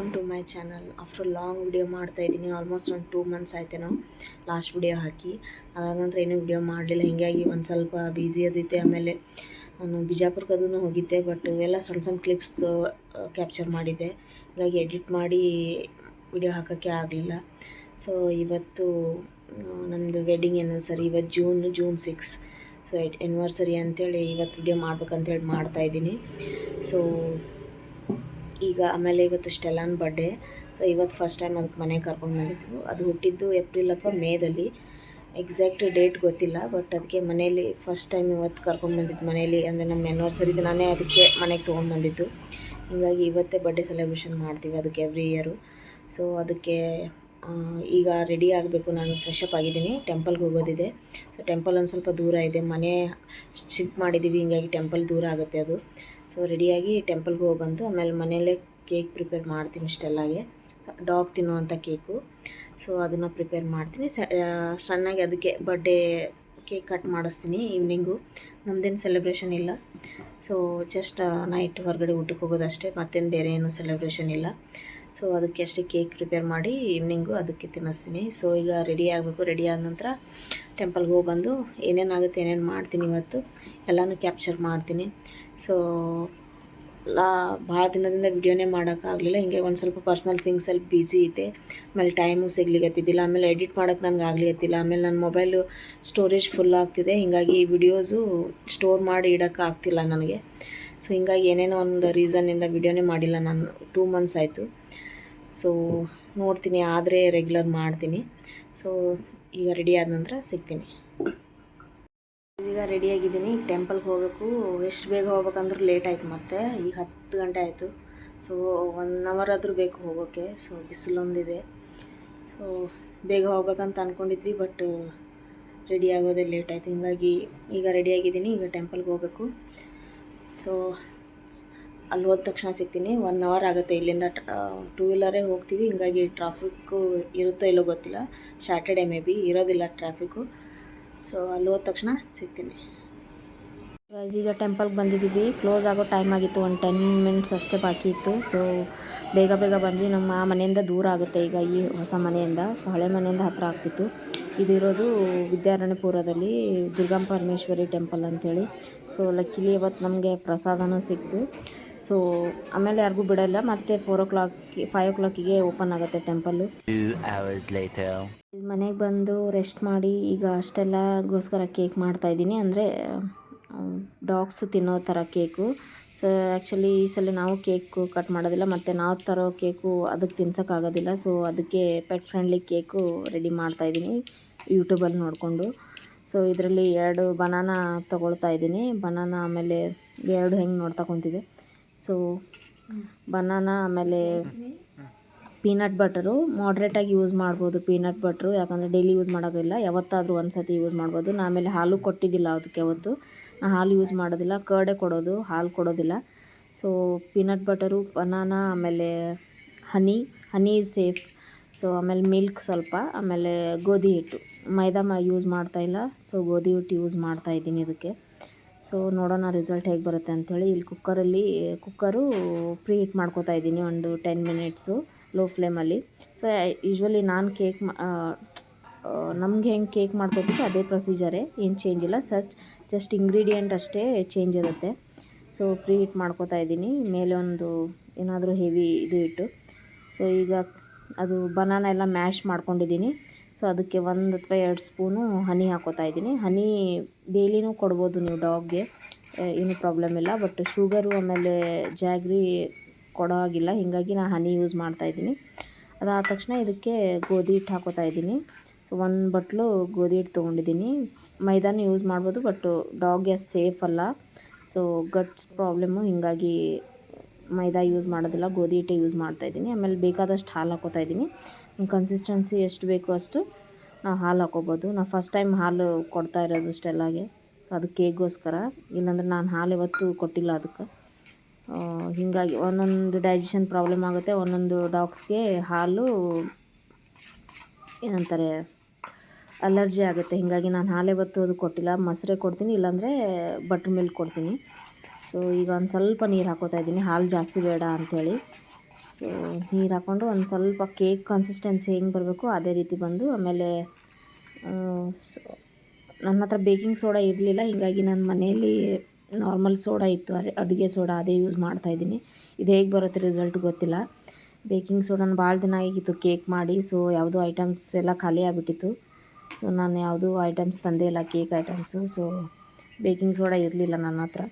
Welcome to my channel. After long video ಮಾಡ್ತಾಯಿದ್ದೀನಿ. Almost ಒಂದು 2 months ಆಯ್ತು ನಾವು ಲಾಸ್ಟ್ ವಿಡಿಯೋ ಹಾಕಿ. ಅದಾದ ನಂತರ ಏನೂ ವಿಡಿಯೋ ಮಾಡಲಿಲ್ಲ. ಹೀಗಾಗಿ ಒಂದು ಸ್ವಲ್ಪ ಬ್ಯುಸಿ ಅದಿದ್ದೆ. ಆಮೇಲೆ ನಾನು ಬಿಜಾಪುರಕ್ಕದೂ ಹೋಗಿದ್ದೆ, ಬಟ್ ಎಲ್ಲ ಸಣ್ಣ ಸಣ್ಣ ಕ್ಲಿಪ್ಸ್ ಕ್ಯಾಪ್ಚರ್ ಮಾಡಿದ್ದೆ. ಹೀಗಾಗಿ ಎಡಿಟ್ ಮಾಡಿ ವಿಡಿಯೋ ಹಾಕೋಕ್ಕೆ ಆಗಲಿಲ್ಲ. ಸೊ ಇವತ್ತು ನಮ್ಮದು ವೆಡ್ಡಿಂಗ್ ಆ್ಯನಿವರ್ಸರಿ. ಇವತ್ತು ಜೂನ್ 6. ಸೊ ಆ್ಯನಿವರ್ಸರಿ ಅಂಥೇಳಿ ಇವತ್ತು ವಿಡಿಯೋ ಮಾಡ್ಬೇಕಂತೇಳಿ ಮಾಡ್ತಾಯಿದ್ದೀನಿ. ಸೊ ಈಗ ಆಮೇಲೆ ಇವತ್ತು ಸ್ಟೆಲ್ಲಾನ್ ಬರ್ಡೇ. ಸೊ ಇವತ್ತು ಫಸ್ಟ್ ಟೈಮ್ ಅದಕ್ಕೆ ಮನೆಗೆ ಕರ್ಕೊಂಡು ಬಂದಿದ್ದು. ಅದು ಹುಟ್ಟಿದ್ದು ಏಪ್ರಿಲ್ ಅಥವಾ ಮೇದಲ್ಲಿ, ಎಕ್ಸಾಕ್ಟ್ ಡೇಟ್ ಗೊತ್ತಿಲ್ಲ. ಬಟ್ ಅದಕ್ಕೆ ಮನೇಲಿ ಫಸ್ಟ್ ಟೈಮ್ ಇವತ್ತು ಕರ್ಕೊಂಡು ಬಂದಿದ್ದು ಮನೇಲಿ. ಅಂದರೆ ನಮ್ಮ ಆ್ಯನಿವರ್ಸರಿ ದಿನಾನೇ ಅದಕ್ಕೆ ಮನೆಗೆ ತೊಗೊಂಡು ಬಂದಿದ್ದು. ಹೀಗಾಗಿ ಇವತ್ತೇ ಬರ್ಡೇ ಸೆಲೆಬ್ರೇಷನ್ ಮಾಡ್ತೀವಿ ಅದಕ್ಕೆ ಎವ್ರಿ ಇಯರು. ಸೊ ಅದಕ್ಕೆ ಈಗ ರೆಡಿ ಆಗಬೇಕು. ನಾನು ಫ್ರೆಶ್ ಅಪ್ ಆಗಿದ್ದೀನಿ, ಟೆಂಪಲ್ಗೆ ಹೋಗೋದಿದೆ. ಸೊ ಟೆಂಪಲ್ ಒಂದು ಸ್ವಲ್ಪ ದೂರ ಇದೆ, ಮನೆ ಶಿಫ್ಟ್ ಮಾಡಿದ್ದೀವಿ, ಹೀಗಾಗಿ ಟೆಂಪಲ್ ದೂರ ಆಗುತ್ತೆ ಅದು. ಸೊ ರೆಡಿಯಾಗಿ ಟೆಂಪಲ್ಗೆ ಹೋಗಿ ಬಂದು ಆಮೇಲೆ ಮನೆಯಲ್ಲೇ ಕೇಕ್ ಪ್ರಿಪೇರ್ ಮಾಡ್ತೀನಿ. ಇಷ್ಟೆಲ್ಲಾಗೆ ಡಾಗ್ ತಿನ್ನುವಂಥ ಕೇಕು. ಸೊ ಅದನ್ನು ಪ್ರಿಪೇರ್ ಮಾಡ್ತೀನಿ. ಸಣ್ಣಗೆ ಅದಕ್ಕೆ ಬರ್ಡೇ ಕೇಕ್ ಕಟ್ ಮಾಡಿಸ್ತೀನಿ ಈವ್ನಿಂಗು. ನಮ್ಮದೇನು ಸೆಲೆಬ್ರೇಷನ್ ಇಲ್ಲ. ಸೊ ಜಸ್ಟ್ ನೈಟ್ ಹೊರಗಡೆ ಊಟಕ್ಕೆ ಹೋಗೋದಷ್ಟೇ, ಮತ್ತೇನು ಬೇರೆ ಏನು ಸೆಲೆಬ್ರೇಷನ್ ಇಲ್ಲ. ಸೊ ಅದಕ್ಕೆ ಅಷ್ಟೇ ಕೇಕ್ ಪ್ರಿಪೇರ್ ಮಾಡಿ ಈವ್ನಿಂಗು ಅದಕ್ಕೆ ತಿನ್ನಿಸ್ತೀನಿ. ಸೊ ಈಗ ರೆಡಿ ಆಗಬೇಕು. ರೆಡಿ ಆದ ನಂತರ ಟೆಂಪಲ್ಗೆ ಹೋಗಿ ಬಂದು ಏನೇನಾಗುತ್ತೆ ಏನೇನು ಮಾಡ್ತೀನಿ ಇವತ್ತು ಎಲ್ಲನೂ ಕ್ಯಾಪ್ಚರ್ ಮಾಡ್ತೀನಿ. ಸೊ ಭಾಳ ದಿನದಿಂದ ವಿಡಿಯೋನೇ ಮಾಡೋಕ್ಕಾಗಲಿಲ್ಲ. ಹಿಂಗೆ ಒಂದು ಸ್ವಲ್ಪ ಪರ್ಸ್ನಲ್ ಥಿಂಗ್ಸ್ ಸ್ವಲ್ಪ ಬ್ಯುಸಿ ಇದೆ. ಆಮೇಲೆ ಟೈಮು ಸಿಗ್ಲಿಕ್ಕತ್ತಿದ್ದಿಲ್ಲ. ಆಮೇಲೆ ಎಡಿಟ್ ಮಾಡೋಕ್ಕೆ ನನಗೆ ಆಗ್ಲಿಕ್ಕತ್ತಿಲ್ಲ. ಆಮೇಲೆ ನನ್ನ ಮೊಬೈಲು ಸ್ಟೋರೇಜ್ ಫುಲ್ ಆಗ್ತಿದೆ. ಹೀಗಾಗಿ ವಿಡಿಯೋಸು ಸ್ಟೋರ್ ಮಾಡಿ ಇಡೋಕ್ಕಾಗ್ತಿಲ್ಲ ನನಗೆ. ಸೊ ಹೀಗಾಗಿ ಏನೇನೋ ಒಂದು ರೀಸನ್ನಿಂದ ವಿಡಿಯೋನೇ ಮಾಡಿಲ್ಲ ನಾನು. 2 ಮಂತ್ಸ್ ಆಯಿತು. ಸೊ ನೋಡ್ತೀನಿ, ಆದರೆ ರೆಗ್ಯುಲರ್ ಮಾಡ್ತೀನಿ. ಸೊ ಈಗ ರೆಡಿ ಆದ ನಂತರ ಸಿಗ್ತೀನಿ. ಈಗ ರೆಡಿಯಾಗಿದ್ದೀನಿ. ಈಗ ಟೆಂಪಲ್ಗೆ ಹೋಗಬೇಕು. ಎಷ್ಟು ಬೇಗ ಹೋಗ್ಬೇಕಂದ್ರೆ ಲೇಟ್ ಆಯಿತು. ಮತ್ತು ಈಗ 10 ಗಂಟೆ ಆಯಿತು. ಸೊ 1 ಅವರ್ ಆದರೂ ಬೇಕು ಹೋಗೋಕ್ಕೆ. ಸೊ ಬಿಸಿಲೊಂದಿದೆ. ಸೊ ಬೇಗ ಹೋಗ್ಬೇಕಂತ ಅಂದ್ಕೊಂಡಿದ್ವಿ, ಬಟ್ ರೆಡಿ ಆಗೋದೇ ಲೇಟ್ ಆಯಿತು. ಹೀಗಾಗಿ ಈಗ ರೆಡಿಯಾಗಿದ್ದೀನಿ. ಈಗ ಟೆಂಪಲ್ಗೆ ಹೋಗಬೇಕು. ಸೊ ಅಲ್ಲಿ ಹೋದ ತಕ್ಷಣ ಸಿಗ್ತೀನಿ. 1 ಅವರ್ ಆಗುತ್ತೆ ಇಲ್ಲಿಂದ. 2 ವೀಲರೇ ಹೋಗ್ತೀವಿ. ಹೀಗಾಗಿ ಟ್ರಾಫಿಕ್ಕು ಇರುತ್ತೋ ಇಲ್ಲೋ ಗೊತ್ತಿಲ್ಲ. ಸ್ಯಾಟರ್ಡೇ ಮೇ ಬಿ ಇರೋದಿಲ್ಲ ಟ್ರಾಫಿಕ್ಕು. ಸೊ ಅಲ್ಲಿ ಹೋದ ತಕ್ಷಣ ಸಿಗ್ತೀನಿ. ಈಗ ಟೆಂಪಲ್ಗೆ ಬಂದಿದ್ದೀವಿ. ಕ್ಲೋಸ್ ಆಗೋ ಟೈಮ್ ಆಗಿತ್ತು. ಒಂದು 10 ಮಿನಿಟ್ಸ್ ಅಷ್ಟೇ ಬಾಕಿ ಇತ್ತು. ಸೊ ಬೇಗ ಬಂದು ನಮ್ಮ ಮನೆಯಿಂದ ದೂರ ಆಗುತ್ತೆ ಈಗ ಈ ಹೊಸ ಮನೆಯಿಂದ. ಸೊ ಹಳೆ ಮನೆಯಿಂದ ಹತ್ತಿರ ಆಗ್ತಿತ್ತು. ಇದಿರೋದು ವಿದ್ಯಾರಣ್ಯಪುರದಲ್ಲಿ ದುರ್ಗಾ ಪರಮೇಶ್ವರಿ ಟೆಂಪಲ್ ಅಂಥೇಳಿ. ಸೊ ಲಕ್ಕಿಲಿ ಇವತ್ತು ನಮಗೆ ಪ್ರಸಾದನೂ ಸಿಕ್ತು. ಸೊ ಆಮೇಲೆ ಯಾರಿಗೂ ಬಿಡೋಲ್ಲ. ಮತ್ತು 5 o'clock ಓಪನ್ ಆಗುತ್ತೆ ಟೆಂಪಲ್ಲು. ಮನೆಗೆ ಬಂದು ರೆಸ್ಟ್ ಮಾಡಿ ಈಗ ಅಷ್ಟೆಲ್ಲಗೋಸ್ಕರ ಕೇಕ್ ಮಾಡ್ತಾಯಿದ್ದೀನಿ. ಅಂದರೆ ಡಾಗ್ಸು ತಿನ್ನೋ ಥರ ಕೇಕು. ಸೊ ಆ್ಯಕ್ಚುಲಿ ಈ ಸಲ ನಾವು ಕೇಕು ಕಟ್ ಮಾಡೋದಿಲ್ಲ, ಮತ್ತು ನಾವು ತರೋ ಕೇಕು ಅದಕ್ಕೆ ತಿನ್ಸೋಕ್ಕಾಗೋದಿಲ್ಲ. ಸೊ ಅದಕ್ಕೆ ಪೆಟ್ ಫ್ರೆಂಡ್ಲಿ ಕೇಕು ರೆಡಿ ಮಾಡ್ತಾಯಿದ್ದೀನಿ ಯೂಟ್ಯೂಬಲ್ಲಿ ನೋಡಿಕೊಂಡು. ಸೊ ಇದರಲ್ಲಿ 2 ಬನಾನಾ ತೊಗೊಳ್ತಾ ಇದ್ದೀನಿ. ಬನಾನಾ ಆಮೇಲೆ 2 ಹೆಂಗೆ ನೋಡ್ತಾ ಕುಂತಿದೆ. ಸೊ ಬನಾನಾ ಆಮೇಲೆ ಪೀನಟ್ ಬಟರು ಮಾಡ್ರೇಟಾಗಿ ಯೂಸ್ ಮಾಡ್ಬೋದು. ಪೀನಟ್ ಬಟ್ರು ಯಾಕಂದರೆ ಡೈಲಿ ಯೂಸ್ ಮಾಡೋದಿಲ್ಲ, ಯಾವತ್ತಾದರೂ ಒಂದು ಸತಿ ಯೂಸ್ ಮಾಡ್ಬೋದು. ನಾನು ಆಮೇಲೆ ಹಾಲು ಕೊಟ್ಟಿದ್ದಿಲ್ಲ ಅದಕ್ಕೆ ಯಾವತ್ತು. ನಾನು ಹಾಲು ಯೂಸ್ ಮಾಡೋದಿಲ್ಲ, ಕರ್ಡೇ ಕೊಡೋದು, ಹಾಲು ಕೊಡೋದಿಲ್ಲ. ಸೊ ಪೀನಟ್ ಬಟರು, ಬನಾನಾ, ಆಮೇಲೆ ಹನಿ ಈಸ್ ಸೇಫ್. ಸೊ ಆಮೇಲೆ ಮಿಲ್ಕ್ ಸ್ವಲ್ಪ, ಆಮೇಲೆ ಗೋಧಿ ಹಿಟ್ಟು. ಮೈದಾ ಯೂಸ್ ಮಾಡ್ತಾಯಿಲ್ಲ. ಸೊ ಗೋಧಿ ಹಿಟ್ಟು ಯೂಸ್ ಮಾಡ್ತಾಯಿದ್ದೀನಿ ಇದಕ್ಕೆ. ಸೊ ನೋಡೋಣ ರಿಸಲ್ಟ್ ಹೇಗೆ ಬರುತ್ತೆ ಅಂಥೇಳಿ. ಇಲ್ಲಿ ಕುಕ್ಕರು ಪ್ರೀ ಹೀಟ್ ಮಾಡ್ಕೋತಾ ಇದ್ದೀನಿ ಒಂದು 10 ಮಿನಿಟ್ಸು ಲೋ ಫ್ಲೇಮಲ್ಲಿ. ಸೊ ಯೂಶ್ವಲಿ ನಾನು ನಮಗೆ ಹೆಂಗೆ ಕೇಕ್ ಮಾಡ್ಕೋತೀವಿ ಅದೇ ಪ್ರೊಸೀಜರೇ, ಏನು ಚೇಂಜ್ ಇಲ್ಲ. ಜಸ್ಟ್ ಇಂಗ್ರೀಡಿಯೆಂಟ್ ಅಷ್ಟೇ ಚೇಂಜ್ ಇರುತ್ತೆ. ಸೊ ಪ್ರೀ ಹೀಟ್ ಮಾಡ್ಕೋತಾ ಇದ್ದೀನಿ. ಮೇಲೆ ಒಂದು ಏನಾದರೂ ಹೆವಿ ಇದು ಇಟ್ಟು. ಸೊ ಈಗ ಅದು ಬನಾನಾ ಎಲ್ಲ ಮ್ಯಾಶ್ ಮಾಡ್ಕೊಂಡಿದ್ದೀನಿ. ಸೊ ಅದಕ್ಕೆ 1 ಅಥವಾ 2 ಸ್ಪೂನು ಹನಿ ಹಾಕೋತಾ ಇದ್ದೀನಿ. ಹನಿ ಡೈಲಿನೂ ಕೊಡ್ಬೋದು ನೀವು ಡಾಗ್ಗೆ, ಏನೂ ಪ್ರಾಬ್ಲಮ್ ಇಲ್ಲ. ಬಟ್ ಶುಗರು ಆಮೇಲೆ ಜಾಗ್ರಿ ಕೊಡೋ ಹಾಗಿಲ್ಲ, ಹೀಗಾಗಿ ನಾನು ಹನಿ ಯೂಸ್ ಮಾಡ್ತಾಯಿದ್ದೀನಿ. ಅದಾದ ತಕ್ಷಣ ಇದಕ್ಕೆ ಗೋಧಿ ಹಿಟ್ಟು ಹಾಕೋತಾ ಇದ್ದೀನಿ. ಸೊ 1 ಬಟ್ಲು ಗೋಧಿ ಹಿಟ್ಟು ತೊಗೊಂಡಿದ್ದೀನಿ. ಮೈದಾನೂ ಯೂಸ್ ಮಾಡ್ಬೋದು, ಬಟ್ ಡಾಗ್ಗೆ ಸೇಫ್ ಅಲ್ಲ. ಸೊ ಗಟ್ಸ್ ಪ್ರಾಬ್ಲಮ್ಮು, ಹೀಗಾಗಿ ಮೈದಾ ಯೂಸ್ ಮಾಡೋದಿಲ್ಲ, ಗೋಧಿ ಹಿಟ್ಟೆ ಯೂಸ್ ಮಾಡ್ತಾಯಿದ್ದೀನಿ. ಆಮೇಲೆ ಬೇಕಾದಷ್ಟು ಹಾಲು ಹಾಕೋತಾ ಇದ್ದೀನಿ. ಕನ್ಸಿಸ್ಟೆನ್ಸಿ ಎಷ್ಟು ಬೇಕು ಅಷ್ಟು ನಾವು ಹಾಲು ಹಾಕೋಬೋದು. ನಾವು ಫಸ್ಟ್ ಟೈಮ್ ಹಾಲು ಕೊಡ್ತಾ ಇರೋದು ಸ್ಟೆಲ್ಲಾಗೆ. ಸೊ ಅದು ಕೇಕ್ಗೋಸ್ಕರ, ಇಲ್ಲಾಂದ್ರೆ ನಾನು ಹಾಲು ಯಾವತ್ತೂ ಕೊಟ್ಟಿಲ್ಲ ಅದಕ್ಕೆ. ಹೀಗಾಗಿ ಒಂದೊಂದು ಡೈಜೆಷನ್ ಪ್ರಾಬ್ಲಮ್ ಆಗುತ್ತೆ. ಒಂದೊಂದು ಡಾಗ್ಸ್ಗೆ ಹಾಲು ಏನಂತಾರೆ ಅಲರ್ಜಿ ಆಗುತ್ತೆ. ಹೀಗಾಗಿ ನಾನು ಹಾಲು ಯಾವತ್ತೂ ಅದು ಕೊಟ್ಟಿಲ್ಲ. ಮೊಸರೇ ಕೊಡ್ತೀನಿ, ಇಲ್ಲಾಂದರೆ ಬಟ್ರ್ ಮಿಲ್ಕ್ ಕೊಡ್ತೀನಿ. ಸೊ ಈಗ ಒಂದು ಸ್ವಲ್ಪ ನೀರು ಹಾಕೋತಾ ಇದ್ದೀನಿ, ಹಾಲು ಜಾಸ್ತಿ ಬೇಡ ಅಂಥೇಳಿ. ಸೊ ನೀರು ಹಾಕ್ಕೊಂಡು ಒಂದು ಸ್ವಲ್ಪ ಕೇಕ್ ಕನ್ಸಿಸ್ಟೆನ್ಸಿ ಹೆಂಗೆ ಬರಬೇಕು ಅದೇ ರೀತಿ ಬಂದು ಆಮೇಲೆ ನನ್ನ ಹತ್ರ ಬೇಕಿಂಗ್ ಸೋಡಾ ಇರಲಿಲ್ಲ, ಹೀಗಾಗಿ ನನ್ನ ಮನೆಯಲ್ಲಿ ನಾರ್ಮಲ್ ಸೋಡಾ ಇತ್ತು, ಅಡುಗೆ ಸೋಡಾ, ಅದೇ ಯೂಸ್ ಮಾಡ್ತಾಯಿದ್ದೀನಿ. ಇದು ಹೇಗೆ ಬರುತ್ತೆ ರಿಸಲ್ಟ್ ಗೊತ್ತಿಲ್ಲ. ಬೇಕಿಂಗ್ ಸೋಡಾನ ಭಾಳ ದಿನ ಆಗಿತ್ತು ಕೇಕ್ ಮಾಡಿ, ಸೊ ಯಾವುದೋ ಐಟಮ್ಸ್ ಎಲ್ಲ ಖಾಲಿ ಆಗಿಬಿಟ್ಟಿತ್ತು. ಸೊ ನಾನು ಯಾವುದೂ ಐಟಮ್ಸ್ ತಂದೇ ಇಲ್ಲ, cake items. So baking soda ಇರಲಿಲ್ಲ ನನ್ನ ಹತ್ರ.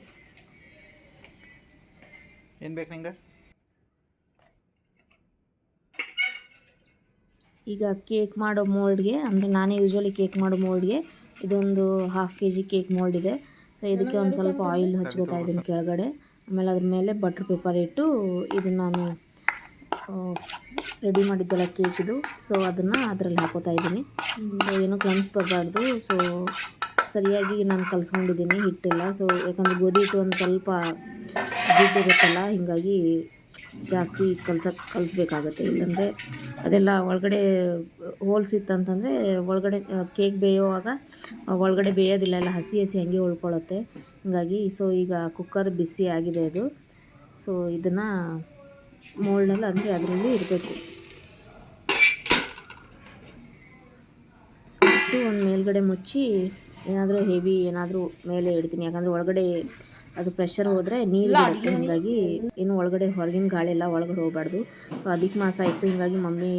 ಏನು ಬೇಕು ನಿಂಗೆ? ಈಗ ಕೇಕ್ ಮಾಡೋ ಮೋಲ್ಡ್ಗೆ, ಅಂದರೆ ನಾನೇ ಯೂಶ್ವಲಿ ಕೇಕ್ ಮಾಡೋ ಮೋಲ್ಡ್ಗೆ ಇದೊಂದು 1/2 kg ಕೇಕ್ ಮೋಲ್ಡ್ ಇದೆ. ಸೊ ಇದಕ್ಕೆ ಒಂದು ಸ್ವಲ್ಪ ಆಯಿಲ್ ಹಚ್ಕೋತಾ ಇದ್ದೀನಿ ಕೆಳಗಡೆ. ಆಮೇಲೆ ಅದ್ರ ಮೇಲೆ ಬಟ್ರ್ ಪೇಪರ್ ಇಟ್ಟು ಇದನ್ನು ನಾನು ರೆಡಿ ಮಾಡಿದ್ದೆಲ್ಲ ಕೇಕಿದು, ಸೊ ಅದನ್ನು ಅದರಲ್ಲಿ ಹಾಕೋತಾ ಇದ್ದೀನಿ. ಏನೂ ಕ್ಲಮ್ಸ್ ಬರಬಾರ್ದು. ಸೊ ಸರಿಯಾಗಿ ನಾನು ಕಲಿಸ್ಕೊಂಡಿದ್ದೀನಿ ಹಿಟ್ಟೆಲ್ಲ. ಸೊ ಯಾಕಂದರೆ ಗೋಧಿ ಹಿಟ್ಟು ಒಂದು ಸ್ವಲ್ಪ ಇರುತ್ತಲ್ಲ, ಹೀಗಾಗಿ ಜಾಸ್ತಿ ಕಲಿಸ್ಬೇಕಾಗತ್ತೆ. ಇಲ್ಲಾಂದರೆ ಅದೆಲ್ಲ ಒಳಗಡೆ ಹೋಲ್ಸ್ ಇತ್ತಂತಂದರೆ ಒಳಗಡೆ ಕೇಕ್ ಬೇಯುವಾಗ ಒಳಗಡೆ ಬೇಯೋದಿಲ್ಲ, ಎಲ್ಲ ಹಸಿ ಹಂಗೆ ಉಳ್ಕೊಳ್ಳುತ್ತೆ. ಹೀಗಾಗಿ ಸೊ ಈಗ ಕುಕ್ಕರ್ ಬಿಸಿ ಆಗಿದೆ ಅದು. ಸೊ ಇದನ್ನು ಮೋಲ್ಡಲ್ಲಿ ಅಂದರೆ ಅದರಲ್ಲಿ ಇರಬೇಕು. ಇಟ್ಟು ಒಂದು ಮೇಲ್ಗಡೆ ಮುಚ್ಚಿ ಏನಾದರೂ ಹೆವಿ ಏನಾದರೂ ಮೇಲೆ ಇಡ್ತೀನಿ, ಯಾಕಂದರೆ ಒಳಗಡೆ ಅದು ಪ್ರೆಷರ್ ಹೋದರೆ ನೀರು ಬಿಡುತ್ತೆ. ಹೀಗಾಗಿ ಏನು ಒಳಗಡೆ ಹೊರಗಿನ ಗಾಳಿ ಎಲ್ಲ ಒಳಗಡೆ ಹೋಗಬಾರ್ದು. ಸೊ ಅಧಿಕ ಮಾಸ ಇತ್ತು, ಹೀಗಾಗಿ ಮಮ್ಮಿ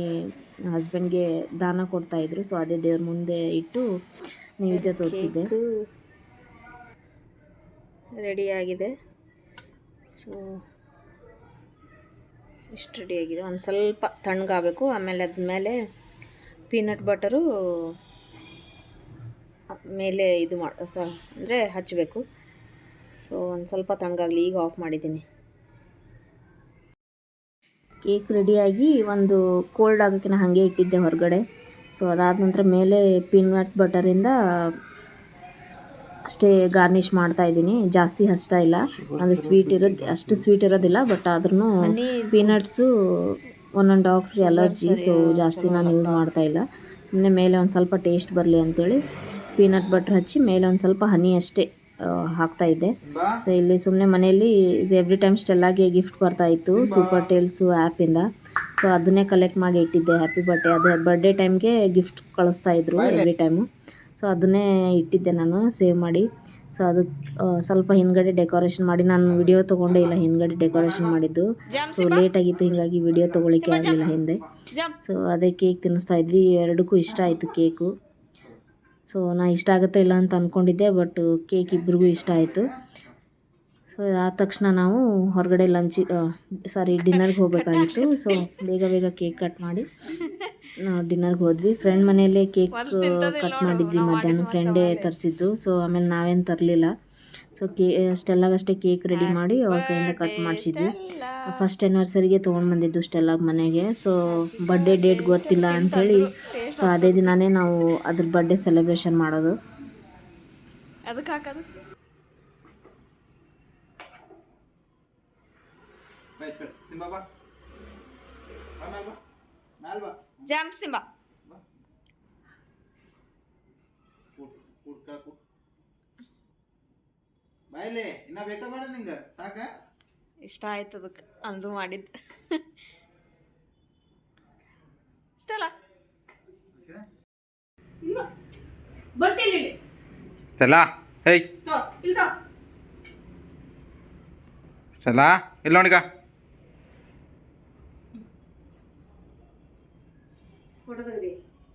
ಹಸ್ಬೆಂಡ್ಗೆ ದಾನ ಕೊಡ್ತಾಯಿದ್ರು. ಸೊ ಅದೇ ದೇವ್ರ ಮುಂದೆ ಇಟ್ಟು ನೈವೇದ್ಯ ತೋರಿಸಿದ್ದೆ. ರೆಡಿಯಾಗಿದೆ. ಸೊ ಇಷ್ಟು ರೆಡಿಯಾಗಿದೆ. ಒಂದು ಸ್ವಲ್ಪ ತಣ್ಣಗಾಗಬೇಕು. ಆಮೇಲೆ ಅದ್ಮೇಲೆ ಪೀನಟ್ ಬಟರು ಮೇಲೆ ಇದು ಅಂದರೆ ಹಚ್ಚಬೇಕು. ಸೊ ಒಂದು ಸ್ವಲ್ಪ ತಣ್ಣಗಾಗಲಿ. ಈಗ ಆಫ್ ಮಾಡಿದ್ದೀನಿ. ಕೇಕ್ ರೆಡಿಯಾಗಿ ಒಂದು ಕೋಲ್ಡ್ ಆಗೋಕ್ಕೆ ಹಾಗೆ ಇಟ್ಟಿದ್ದೆ ಹೊರಗಡೆ. ಸೊ ಅದಾದ ನಂತರ ಮೇಲೆ ಪೀನಟ್ ಬಟರಿಂದ ಅಷ್ಟೇ ಗಾರ್ನಿಷ್ ಮಾಡ್ತಾಯಿದ್ದೀನಿ. ಜಾಸ್ತಿ ಹಚ್ತಾ ಇಲ್ಲ, ಅಂದರೆ ಅಷ್ಟು ಸ್ವೀಟ್ ಇರೋದಿಲ್ಲ. ಬಟ್ ಆದ್ರೂ ಪೀನಟ್ಸು ಒಂದೊಂದು ಡಾಗ್ಸ್ಗೆ ಅಲರ್ಜಿ, ಸೊ ಜಾಸ್ತಿ ನಾನು ಯೂಸ್ ಮಾಡ್ತಾಯಿಲ್ಲ. ಸುಮ್ಮನೆ ಮೇಲೆ ಒಂದು ಸ್ವಲ್ಪ ಟೇಸ್ಟ್ ಬರಲಿ ಅಂಥೇಳಿ ಪೀನಟ್ ಬಟ್ರ್ ಹಚ್ಚಿ ಮೇಲೆ ಒಂದು ಸ್ವಲ್ಪ ಹನಿ ಅಷ್ಟೇ ಹಾಕ್ತಾಯಿದ್ದೆ. ಸೊ ಇಲ್ಲಿ ಸುಮ್ಮನೆ ಮನೆಯಲ್ಲಿ ಇದು ಎವ್ರಿ ಟೈಮ್ ಸ್ಟೆಲ್ಲಾಗೆ ಗಿಫ್ಟ್ ಬರ್ತಾಯಿತ್ತು ಸೂಪರ್ ಟೇಲ್ಸು ಆ್ಯಪಿಂದ. ಸೊ ಅದನ್ನೇ ಕಲೆಕ್ಟ್ ಮಾಡಿ ಇಟ್ಟಿದ್ದೆ. ಹ್ಯಾಪಿ ಬರ್ಡೇ, ಅದು ಬರ್ಡೇ ಟೈಮ್ಗೆ ಗಿಫ್ಟ್ ಕಳಿಸ್ತಾಯಿದ್ರು ಎವ್ರಿ ಟೈಮು. ಸೊ ಅದನ್ನೇ ಇಟ್ಟಿದ್ದೆ ನಾನು ಸೇವ್ ಮಾಡಿ. ಸೊ ಅದು ಸ್ವಲ್ಪ ಹಿಂದ್ಗಡೆ ಡೆಕೋರೇಷನ್ ಮಾಡಿ, ನಾನು ವಿಡಿಯೋ ತೊಗೊಂಡೇ ಇಲ್ಲ ಹಿಂದ್ಗಡೆ ಡೆಕೋರೇಷನ್ ಮಾಡಿದ್ದು. ಸೊ ಲೇಟಾಗಿತ್ತು, ಹೀಗಾಗಿ ವಿಡಿಯೋ ತೊಗೊಳಿಕ್ಕೆ ಆಗಲಿಲ್ಲ ಹಿಂದೆ. ಸೊ ಅದೇ ಕೇಕ್ ತಿನ್ನಿಸ್ತಾ ಇದ್ವಿ. ಎರಡಕ್ಕೂ ಇಷ್ಟ ಆಯಿತು ಕೇಕು. ಸೊ ನಾನು ಇಷ್ಟ ಆಗುತ್ತೆ ಇಲ್ಲ ಅಂತ ಅಂದ್ಕೊಂಡಿದ್ದೆ, ಬಟ್ ಕೇಕ್ ಇಬ್ರಿಗೂ ಇಷ್ಟ ಆಯಿತು. ಸೊ ಆದ ತಕ್ಷಣ ನಾವು ಹೊರಗಡೆ ಡಿನ್ನರ್ಗೆ ಹೋಗಬೇಕಾಗಿತ್ತು. ಸೊ ಬೇಗ ಕೇಕ್ ಕಟ್ ಮಾಡಿ ನಾವು ಡಿನ್ನರ್ಗೆ ಹೋದ್ವಿ. ಫ್ರೆಂಡ್ ಮನೆಯಲ್ಲೇ ಕೇಕ್ ಕಟ್ ಮಾಡಿದ್ವಿ ಮಧ್ಯಾಹ್ನ, ಫ್ರೆಂಡೇ ತರಿಸಿದ್ದು. ಸೊ ಆಮೇಲೆ ನಾವೇನು ತರಲಿಲ್ಲ. ಸೊ ಸ್ಟೆಲ್ಲಾಗಷ್ಟೇ ಕೇಕ್ ರೆಡಿ ಮಾಡಿ ಅವ್ರ ಕೈಯಿಂದ ಕಟ್ ಮಾಡಿಸಿದ್ವಿ. ಫಸ್ಟ್ ಆ್ಯನಿವರ್ಸರಿಗೆ ತೊಗೊಂಡು ಬಂದಿದ್ದು ಸ್ಟೆಲ್ಲಾಗ ಮನೆಗೆ. ಸೊ ಬರ್ಡೇ ಡೇಟ್ ಗೊತ್ತಿಲ್ಲ ಅಂಥೇಳಿ ಸೊ ಅದೇ ದಿನವೇ ನಾವು ಅದ್ರ ಬರ್ಡೇ ಸೆಲೆಬ್ರೇಷನ್ ಮಾಡೋದು. ಅದಕ್ಕೆ ಹಾಕೋದು ಜಂಪ್ ಸಿಂಬಾ. ಬಾಯ್ಲೆ ಇನ್ನ ಬೇಕಾ ಬೇಡ ನಿಂಗೆ? ಸಾಕ? ಇಷ್ಟ ಆಯ್ತು ಅದಕ್ಕೆ ಅಂದು ಮಾಡಿದ್ದು. ಇಷ್ಟಲ್ಲ ಬರ್ತಿಲ್ಲ ಸ್ಟೆಲ್ಲಾ, ಹೇಯ್ ಸ್ಟೆಲ್ಲಾ ಇಲ್ಲ ನೋಡಿಗ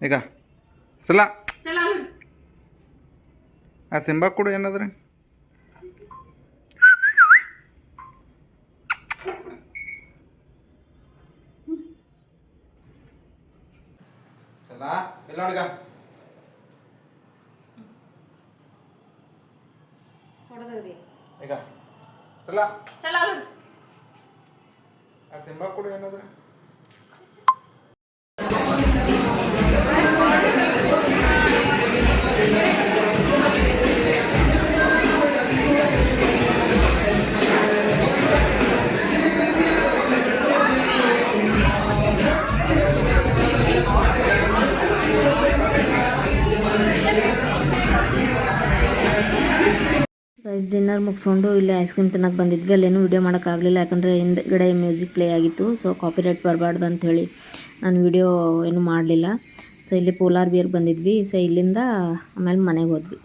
ಈಗ ಸ್ಟೆಲ್ಲಾ ಆ ಸಿಂಬಾ ಕೊಡು ಏನಾದ್ರೆ. ಸ್ಟೆಲ್ಲಾ ಇಲ್ಲ ನೋಡಿಗ ಈಗ ಸ್ಟೆಲ್ಲಾ ಆ ಸಿಂಬಾ ಕೊಡು ಏನಾದ್ರೆ. ಗೈಸ್ ಡಿನ್ನರ್ ಮುಗಿಸ್ಕೊಂಡು ಇಲ್ಲಿ ಐಸ್ ಕ್ರೀಮ್ ತಿನ್ನಕ್ಕೆ ಬಂದಿದ್ವಿ. ಅಲ್ಲೇನು ವಿಡಿಯೋ ಮಾಡೋಕ್ಕಾಗಲಿಲ್ಲ, ಯಾಕಂದರೆ ಹಿಂದ್ಗಡೆ ಮ್ಯೂಸಿಕ್ ಪ್ಲೇ ಆಗಿತ್ತು. ಸೊ ಕಾಪಿರೈಟ್ ಬರಬಾರ್ದು ಅಂಥೇಳಿ ನಾನು ವಿಡಿಯೋ ಏನು ಮಾಡಲಿಲ್ಲ. ಸೊ ಇಲ್ಲಿ ಪೋಲಾರ್ ಬಿಯರ್ ಬಂದಿದ್ವಿ. ಸೊ ಇಲ್ಲಿಂದ ಆಮೇಲೆ ಮನೆಗೆ ಹೋದ್ವಿ.